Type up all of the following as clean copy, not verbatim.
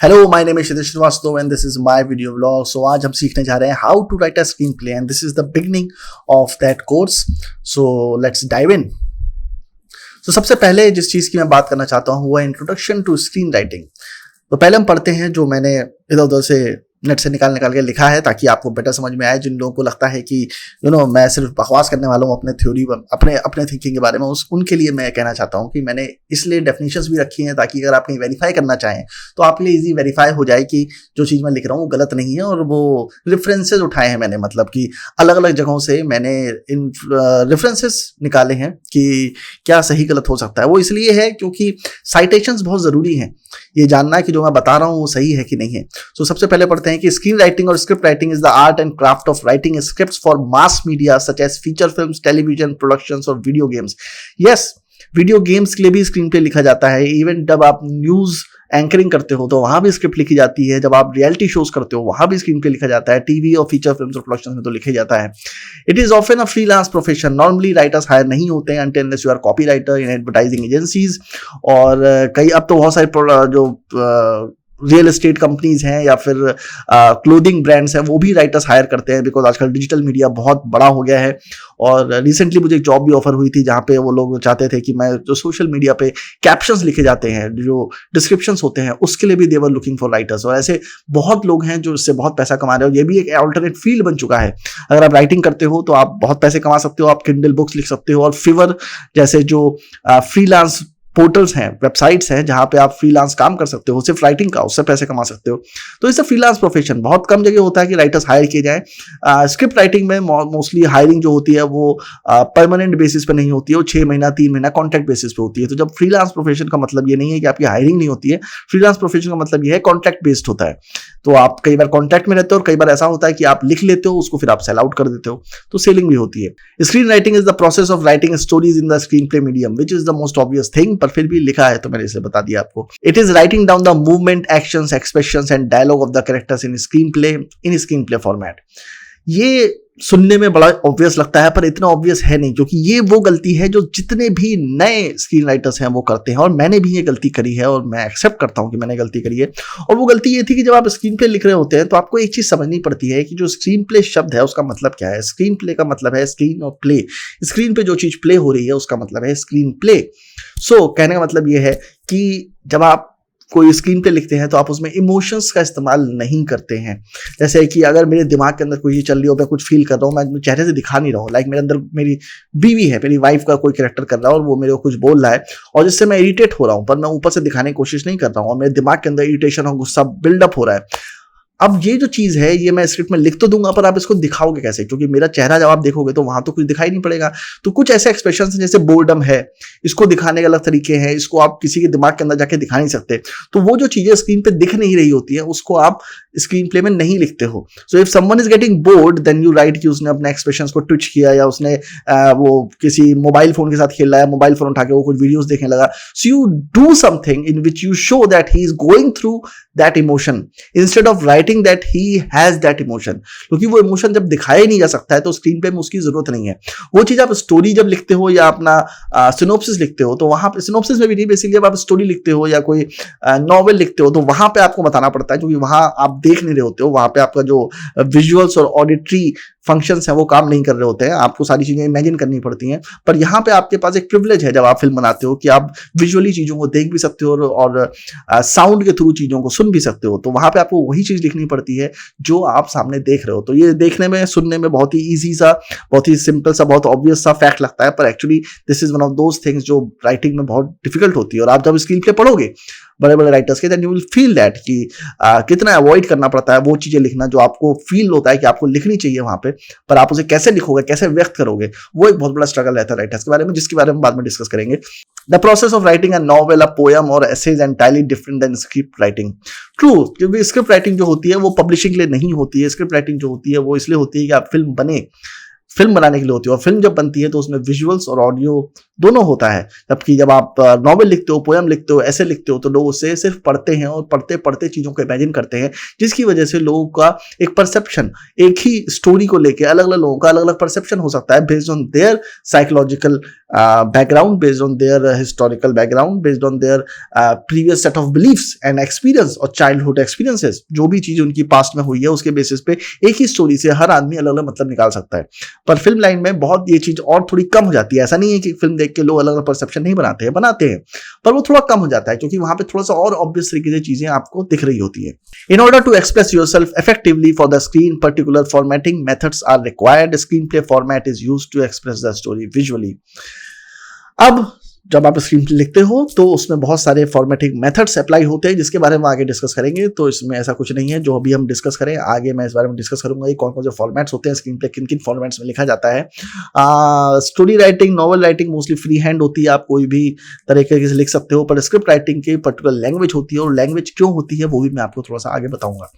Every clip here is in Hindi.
Hello my name is Kshitij Srivastava and this is my video vlog. So आज हम सीखने जा रहे हैं how to write a screenplay and this is the beginning of that course. So let's dive in. तो सबसे पहले जिस चीज़ की मैं बात करना चाहता हूँ वो है इंट्रोडक्शन टू स्क्रीन राइटिंग। तो पहले हम पढ़ते हैं जो मैंने इधर उधर से नेट से निकाल के लिखा है ताकि आपको बेटर समझ में आए। जिन लोगों को लगता है कि मैं सिर्फ बकवास करने वाला हूँ अपने थ्योरी अपने थिंकिंग के बारे में, उनके लिए मैं कहना चाहता हूँ कि मैंने इसलिए डेफिनेशंस भी रखी हैं ताकि अगर आप कहीं वेरीफाई करना चाहें तो आपके लिए इजी वेरीफाई हो जाए कि जो चीज़ मैं लिख रहा हूँ वो गलत नहीं है। और वो रेफरेंसेज उठाए हैं मैंने, मतलब कि अलग अलग जगहों से मैंने इन रेफरेंसेस निकाले हैं कि क्या सही गलत हो सकता है। वो इसलिए है क्योंकि साइटेशंस बहुत ज़रूरी हैं, ये जानना है कि जो मैं बता रहा हूँ वो सही है कि नहीं है। तो सबसे पहले पढ़ते हैं कि स्क्रीन राइटिंग और script writing is the art and craft of writing scripts for mass media such as feature films, television productions और video games. Yes, video games के लिए भी स्क्रीन प्ले लिखा जाता है। इवन जब आप न्यूज एंकरिंग करते हो तो वहां भी स्क्रिप्ट लिखी जाती है। जब आप रियलिटी शोज करते हो वहां भी स्क्रीन प्ले लिखा जाता है। टीवी और फीचर फिल्म्स और प्रोडक्शन में तो लिखा जाता है। It is often a freelance profession. Normally writers hire नहीं होते हैं until unless you are copy writer in advertising agencies. और कई अब तो बहुत सारे जो रियल एस्टेट कंपनीज हैं या फिर क्लोथिंग ब्रांड्स हैं वो भी राइटर्स हायर करते हैं, बिकॉज आजकल डिजिटल मीडिया बहुत बड़ा हो गया है। और रिसेंटली मुझे एक जॉब भी ऑफर हुई थी जहाँ पे वो लोग चाहते थे कि मैं जो सोशल मीडिया पे कैप्शंस लिखे जाते हैं, जो डिस्क्रिप्शंस होते हैं, उसके लिए भी दे वर लुकिंग फॉर राइटर्स। और ऐसे बहुत लोग हैं जो इससे बहुत पैसा कमा रहे हो। ये भी एक अल्टरनेट फील्ड बन चुका है। अगर आप राइटिंग करते हो तो आप बहुत पैसे कमा सकते हो। आप किंडल बुक्स लिख सकते हो और फिवर जैसे जो फ्रीलांस पोर्टल्स हैं, वेबसाइट्स हैं जहां पे आप फ्रीलांस काम कर सकते हो सिर्फ राइटिंग का, उससे पैसे कमा सकते हो। तो इससे फ्रीलांस प्रोफेशन बहुत कम जगह होता है कि राइटर्स हायर किए जाएं। स्क्रिप्ट राइटिंग में मोस्टली हायरिंग जो होती है वो परमानेंट बेसिस पे नहीं होती है, वो 6 महीना 3 महीना कॉन्ट्रैक्ट बेसिस पे होती है। तो जब फ्रीलांस प्रोफेशन का मतलब ये नहीं है कि आपकी हायरिंग नहीं होती है, फ्रीलांस प्रोफेशन का मतलब ये है कॉन्ट्रैक्ट बेस्ड होता है। तो आप कई बार कॉन्ट्रैक्ट में रहते हो और कई बार ऐसा होता है कि आप लिख लेते हो उसको फिर आप सेल आउट कर देते हो, तो सेलिंग भी होती है। Screen writing is the process of writing stories in the screen play medium which is the most obvious thing, पर फिर भी लिखा है तो मैंने इसे बता दिया आपको। It is writing down the movement, actions, expressions and dialogue of the characters in screen play format. ये सुनने में बड़ा ऑब्वियस लगता है पर इतना ऑब्वियस है नहीं, क्योंकि ये वो गलती है जो जितने भी नए स्क्रीन राइटर्स हैं वो करते हैं। और मैंने भी ये गलती करी है और मैं एक्सेप्ट करता हूं कि मैंने गलती करी है। और वो गलती ये थी कि जब आप स्क्रीन प्ले लिख रहे होते हैं तो आपको एक चीज समझनी पड़ती है कि जो स्क्रीन प्ले शब्द है उसका मतलब क्या है। स्क्रीन प्ले का मतलब है स्क्रीन और प्ले। स्क्रीन पे जो चीज प्ले हो रही है उसका मतलब है स्क्रीन प्ले। सो कहने का मतलब ये है कि जब आप कोई स्क्रीन पे लिखते हैं तो आप उसमें इमोशंस का इस्तेमाल नहीं करते हैं। जैसे कि अगर मेरे दिमाग के अंदर कोई चीज चल रही हो, मैं कुछ फील कर रहा हूँ, मैं चेहरे से दिखा नहीं रहा हूँ। लाइक मेरे अंदर मेरी बीवी है, मेरी वाइफ का कोई कैरेक्टर कर रहा है और वो मेरे को कुछ बोल रहा है और जिससे मैं इरिटेट हो रहा हूँ, पर मैं ऊपर से दिखाने की कोशिश नहीं कर रहा हूँ और मेरे दिमाग के अंदर इरिटेशन और गुस्सा बिल्डअप हो रहा है। अब ये जो चीज है ये मैं स्क्रिप्ट में लिख तो दूंगा पर आप इसको दिखाओगे कैसे, क्योंकि मेरा चेहरा जब आप देखोगे तो वहां तो कुछ दिखाई नहीं पड़ेगा। तो कुछ ऐसे एक्सप्रेशन हैं जैसे बोर्डम है, इसको दिखाने के अलग तरीके हैं, इसको आप किसी के दिमाग के अंदर जाके दिखा नहीं सकते। तो वो जो चीजें स्क्रीन पे दिख नहीं रही होती है उसको आप स्क्रीन प्ले में नहीं लिखते हो। So if someone is getting bored then you write कि उसने अपने एक्सप्रेशंस को ट्विच किया या उसने वो किसी मोबाइल फोन के साथ खेल रहा है, मोबाइल फोन उठा के वो कुछ वीडियोस देखने लगा। So you do something in which you show that he is going through that emotion instead of writing that he has that emotion. क्योंकि वो इमोशन जब दिखाया ही नहीं जा सकता है तो स्क्रीन पे में उसकी जरूरत नहीं है। वो चीज आप स्टोरी जब लिखते हो या अपना सिनोप्सिस लिखते हो तो वहां पे, सिनोप्सिस में भी नहीं, बेसिकली जब आप स्टोरी लिखते हो या कोई नॉवेल लिखते हो तो वहां पे आपको बताना पड़ता है, क्योंकि वहां आप देख नहीं रहे होते हो, वहां पे आपका जो विजुअल्स और ऑडिटरी फंक्शंस हैं वो काम नहीं कर रहे होते हैं, आपको सारी चीजें इमेजिन करनी पड़ती हैं। पर यहाँ पे आपके पास एक प्रिविलेज है जब आप फिल्म बनाते हो कि आप विजुअली चीजों को देख भी सकते हो और साउंड के थ्रू चीजों को सुन भी सकते हो। तो वहां पे आपको वही चीज लिखनी पड़ती है जो आप सामने देख रहे हो। तो ये देखने में, सुनने में बहुत ही ईजी सा, बहुत ही सिंपल सा, बहुत ऑब्वियस सा फैक्ट लगता है, पर actually this is one of those things जो राइटिंग में बहुत डिफिकल्ट होती है। और आप जब स्क्रीन प्ले पढ़ोगे बड़े बड़े राइटर्स के, then you will feel that कि कितना अवॉइड करना पड़ता है वो चीजें लिखना जो आपको फील होता है कि आपको लिखनी चाहिए वहां पे, पर आप उसे कैसे लिखोगे, कैसे व्यक्त करोगे, वो एक बहुत बड़ा स्ट्रगल रहता है राइटर्स के बारे में, जिसके बारे में बाद में डिस्कस करेंगे। The process of writing a novel, a poem or essay is entirely different than script writing. True, क्योंकि स्क्रिप्ट राइटिंग जो होती है वो पब्लिशिंग के लिए नहीं होती है। स्क्रिप्ट राइटिंग जो होती है वो इसलिए होती है कि आप फिल्म बनाने के लिए होती है। और फिल्म जब बनती है तो उसमें विजुअल्स और ऑडियो दोनों होता है। जबकि जब आप नॉवेल लिखते हो, पोएम लिखते हो, ऐसे लिखते हो, तो लोग उसे सिर्फ पढ़ते हैं और पढ़ते पढ़ते चीज़ों को इमेजिन करते हैं, जिसकी वजह से लोगों का एक परसेप्शन, एक ही स्टोरी को लेके अलग अलग लोगों का अलग अलग परसेप्शन हो सकता है, based on their psychological background, based on their historical background, based on their previous set of beliefs and experience और चाइल्डहुड एक्सपीरियंसेस। जो भी चीज़ उनकी पास्ट में हुई है उसके बेसिस पे एक ही स्टोरी से हर आदमी अलग अलग मतलब निकाल सकता है। पर फिल्म लाइन में बहुत ये चीज़ और थोड़ी कम हो जाती है। ऐसा नहीं है कि फिल्म देख के लोग अलग अलग परसेप्शन नहीं बनाते हैं, पर वो थोड़ा कम हो जाता है, क्योंकि वहां पे थोड़ा सा और ऑब्वियस तरीके से चीजें आपको दिख रही होती है। In order to express yourself effectively for the screen, particular formatting methods are required. Screen play format is used to express the story visually. अब जब आप स्क्रीन प्ले लिखते हो तो उसमें बहुत सारे फॉर्मेटिंग मेथड्स अप्लाई होते हैं, जिसके बारे में आगे डिस्कस करेंगे। तो इसमें ऐसा कुछ नहीं है जो अभी हम डिस्कस करें, आगे मैं इस बारे में डिस्कस करूंगा कि कौन कौन से फॉर्मेट्स होते हैं, स्क्रीन प्ले किन किन फॉर्मेट्स में लिखा जाता है। Story writing, novel writing mostly free hand होती है, आप कोई भी तरीके से लिख सकते हो, पर स्क्रिप्ट राइटिंग की पर्टिकुलर लैंग्वेज होती है, और लैंग्वेज क्यों होती है वो भी मैं आपको थोड़ा सा आगे बताऊंगा।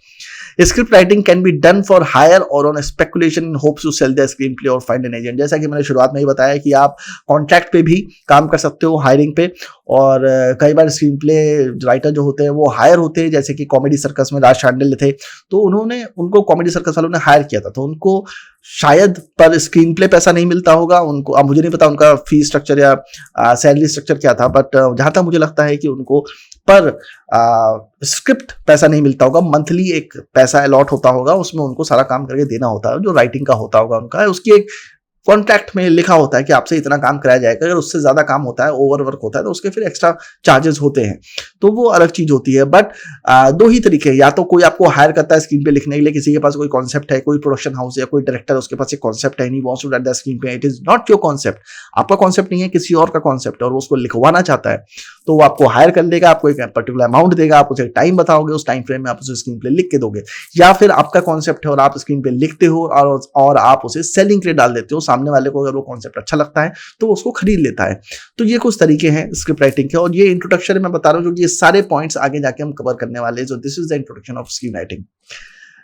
Script writing can be done for hire और on speculation in hopes to sell the screenplay और फाइंड एन एजेंट। जैसा कि मैंने शुरुआत में ही बताया कि आप कॉन्ट्रैक्ट पे भी काम कर सकते हो, हायरिंग पे, और कई बार स्क्रीन प्ले राइटर जो होते हैं वो हायर होते हैं। जैसे कि कॉमेडी सर्कस में राज शांडिल थे, तो उनको कॉमेडी सर्कस वालों ने हायर किया था, तो उनको शायद पर स्क्रीन प्ले पैसा नहीं मिलता होगा उनको। अब मुझे नहीं पता उनका फी स्ट्रक्चर या सैलरी स्ट्रक्चर क्या था, बट जहां तक मुझे लगता है कि उनको पर स्क्रिप्ट पैसा नहीं मिलता होगा, मंथली एक पैसा अलॉट होता होगा, उसमें उनको सारा काम करके देना होता है, जो राइटिंग का होता होगा उनका, उसकी एक कॉन्ट्रैक्ट में लिखा होता है कि आपसे इतना काम कराया जाएगा। अगर उससे ज्यादा काम होता है, ओवरवर्क होता है, तो उसके फिर एक्स्ट्रा चार्जेस होते हैं, तो वो अलग चीज होती है। बट दो ही तरीके हैं, या तो कोई आपको हायर करता है स्क्रीन पे लिखने के लिए, किसी के पास कोई कॉन्सेप्ट है, कोई प्रोडक्शन हाउस या कोई डायरेक्टर, उसके पास एक कॉन्सेप्ट है, wants to write the screenplay, it is not your concept, आपका कॉन्सेप्ट नहीं है, किसी और का कॉन्सेप्ट है, और वो उसको लिखवाना चाहता है, तो वो आपको हायर कर लेगा, आपको एक पर्टिकुलर अमाउंट देगा, आप उसे टाइम बताओगे, उस टाइम फ्रेम में आप उसे स्क्रीन प्ले लिख के दोगे। या फिर आपका कॉन्सेप्ट है और आप स्क्रीन पे लिखते हो और आप उसे सेलिंग के लिए डाल देते हो, सामने वाले को अगर वो कॉन्सेप्ट अच्छा लगता है तो उसको खरीद लेता है। तो ये कुछ तरीके हैं स्क्रिप्ट राइटिंग के, और ये इंट्रोडक्शन मैं बता रहा हूं, जो ये सारे पॉइंट्स आगे जाके हम कवर करने वाले हैं। So this is the introduction of screen writing.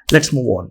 Let's move on.